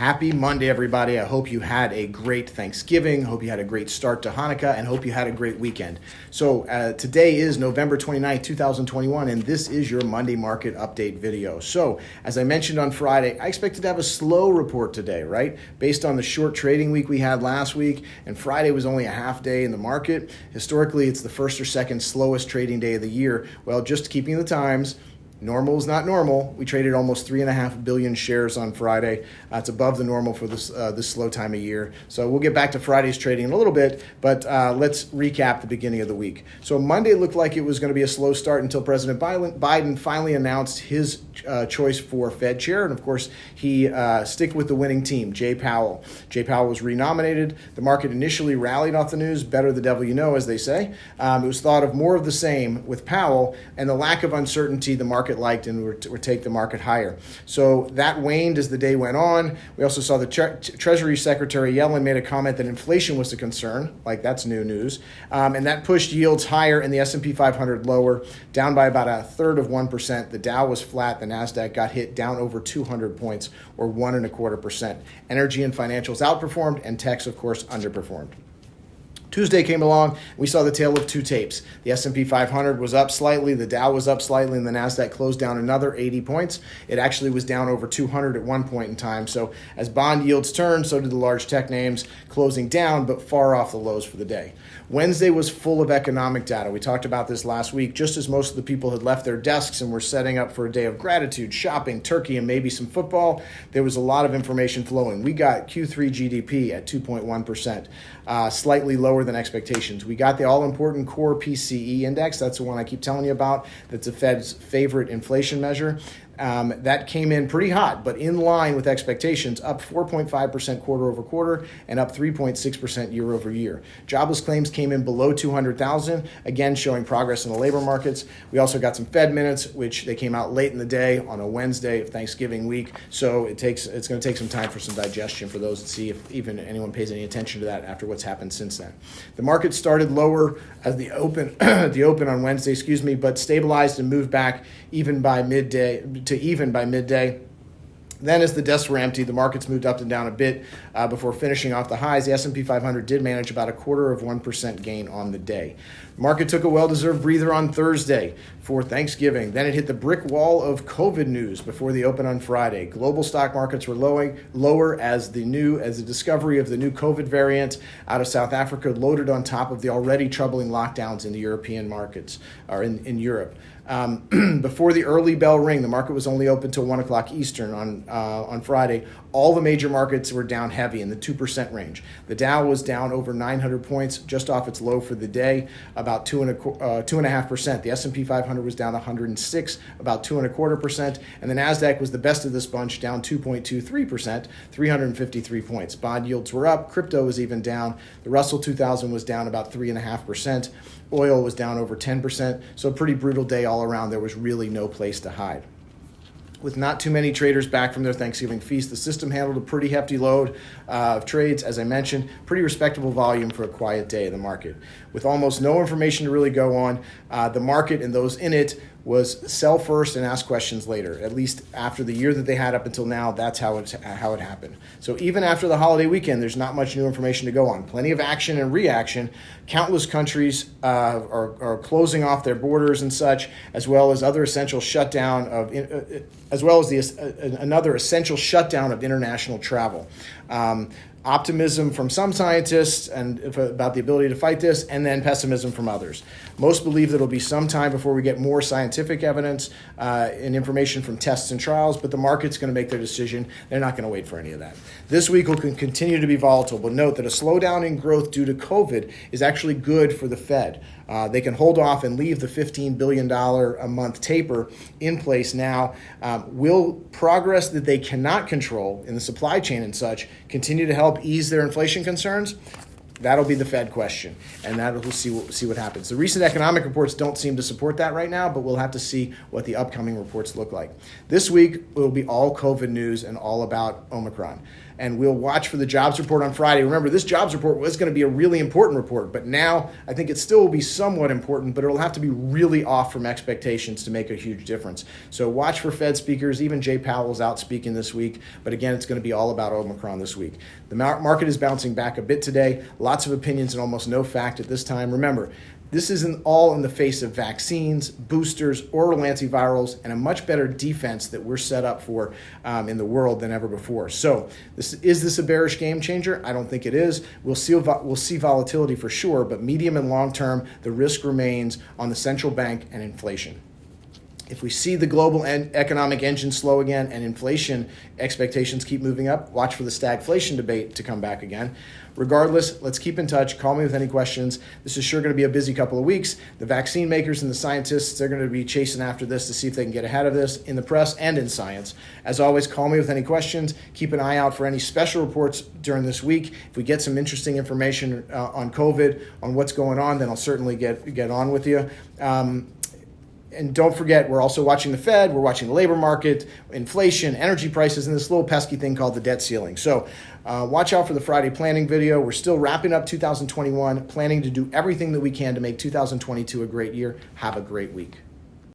Happy Monday, everybody. I hope you had a great Thanksgiving. Hope you had a great start to Hanukkah, and hope you had a great weekend. So today is November 29th, 2021, and this is your Monday market update video. So as I mentioned on Friday, I expected to have a slow report today, right? Based on the short trading week we had last week, and Friday was only a half day in the market. Historically, it's the first or second slowest trading day of the year. Well, just keeping the times. Normal is not normal. We traded almost 3.5 billion shares on Friday. It's above the normal for this slow time of year. So we'll get back to Friday's trading in a little bit, but let's recap the beginning of the week. So Monday looked like it was going to be a slow start until President Biden finally announced his choice for Fed chair. And of course, he stick with the winning team, Jay Powell. Jay Powell was renominated. The market initially rallied off the news. Better the devil you know, as they say. It was thought of more of the same with Powell, and the lack of uncertainty the market liked and would take the market higher. So that waned as the day went on. We also saw the Treasury Secretary Yellen made a comment that inflation was a concern, like that's new news, and that pushed yields higher and the S&P 500 lower, down by about 1/3%. The Dow was flat. The NASDAQ got hit down over 200 points, or 1.25%. Energy and financials outperformed, and techs, of course, underperformed. Tuesday came along, we saw the tale of two tapes. The S&P 500 was up slightly, the Dow was up slightly, and the NASDAQ closed down another 80 points. It actually was down over 200 at one point in time. So as bond yields turned, so did the large tech names, closing down, but far off the lows for the day. Wednesday was full of economic data. We talked about this last week, just as most of the people had left their desks and were setting up for a day of gratitude, shopping, turkey, and maybe some football. There was a lot of information flowing. We got Q3 GDP at 2.1%, slightly lower than expectations. We got the all-important core PCE index. That's the one I keep telling you about. That's the Fed's favorite inflation measure. That came in pretty hot, but in line with expectations, up 4.5% quarter over quarter and up 3.6% year over year. Jobless claims came in below 200,000, again showing progress in the labor markets. We also got some Fed minutes, which they came out late in the day on a Wednesday of Thanksgiving week. So it's going to take some time for some digestion for those to see if even anyone pays any attention to that after what's happened since then. The market started lower as the open on Wednesday, but stabilized and moved back even by midday. Then as the desks were empty, the markets moved up and down a bit before finishing off the highs. The S&P 500 did manage about 1/4% gain on the day. The market took a well-deserved breather on Thursday for Thanksgiving. Then it hit the brick wall of COVID news before the open on Friday. Global stock markets were lower as the discovery of the new COVID variant out of South Africa loaded on top of the already troubling lockdowns in the European markets, or in Europe. Before the early bell ring, the market was only open till 1 o'clock Eastern on Friday. All the major markets were down heavy in the 2% range. The Dow was down over 900 points, just off its low for the day, about 2.5%. The S&P 500 was down 106, about 2.25%, and the NASDAQ was the best of this bunch, down 2.23%, 353 points. Bond yields were up. Crypto was even down. The Russell 2000 was down about 3.5%. Oil was down over 10%. So a pretty brutal day all around. There was really no place to hide. With not too many traders back from their Thanksgiving feast, the system handled a pretty hefty load of trades. As I mentioned, pretty respectable volume for a quiet day in the market. With almost no information to really go on, the market and those in it was sell first and ask questions later. At least after the year that they had up until now, that's how it happened. So even after the holiday weekend, there's not much new information to go on. Plenty of action and reaction. Countless countries are closing off their borders and such, as well as another essential shutdown of international travel. Optimism from some scientists about the ability to fight this, and then pessimism from others. Most believe that it'll be some time before we get more scientific evidence and information from tests and trials, but the market's going to make their decision. They're not going to wait for any of that. This week will continue to be volatile, but note that a slowdown in growth due to COVID is actually good for the Fed. They can hold off and leave the $15 billion a month taper in place now. Will progress that they cannot control in the supply chain and such continue to help ease their inflation concerns? That'll be the Fed question, and we'll see what happens. The recent economic reports don't seem to support that right now, but we'll have to see what the upcoming reports look like. This week, it will be all COVID news and all about Omicron. and we'll watch for the jobs report on Friday. Remember, this jobs report was going to be a really important report, but now I think it still will be somewhat important, but it'll have to be really off from expectations to make a huge difference. So watch for Fed speakers. Even Jay Powell's out speaking this week, but again, it's going to be all about Omicron this week. The market is bouncing back a bit today. Lots of opinions and almost no fact at this time. Remember, this isn't all in the face of vaccines, boosters, oral antivirals, and a much better defense that we're set up for in the world than ever before. So is this a bearish game changer? I don't think it is. We'll see volatility for sure, but medium and long term, the risk remains on the central bank and inflation. If we see the global economic engine slow again and inflation expectations keep moving up, watch for the stagflation debate to come back again. Regardless, let's keep in touch. Call me with any questions. This is sure going to be a busy couple of weeks. The vaccine makers and the scientists, they're going to be chasing after this to see if they can get ahead of this in the press and in science. As always, call me with any questions. Keep an eye out for any special reports during this week. If we get some interesting information on COVID, on what's going on, then I'll certainly get on with you. And don't forget, we're also watching the Fed, we're watching the labor market, inflation, energy prices, and this little pesky thing called the debt ceiling. So watch out for the Friday planning video. We're still wrapping up 2021, planning to do everything that we can to make 2022 a great year. Have a great week.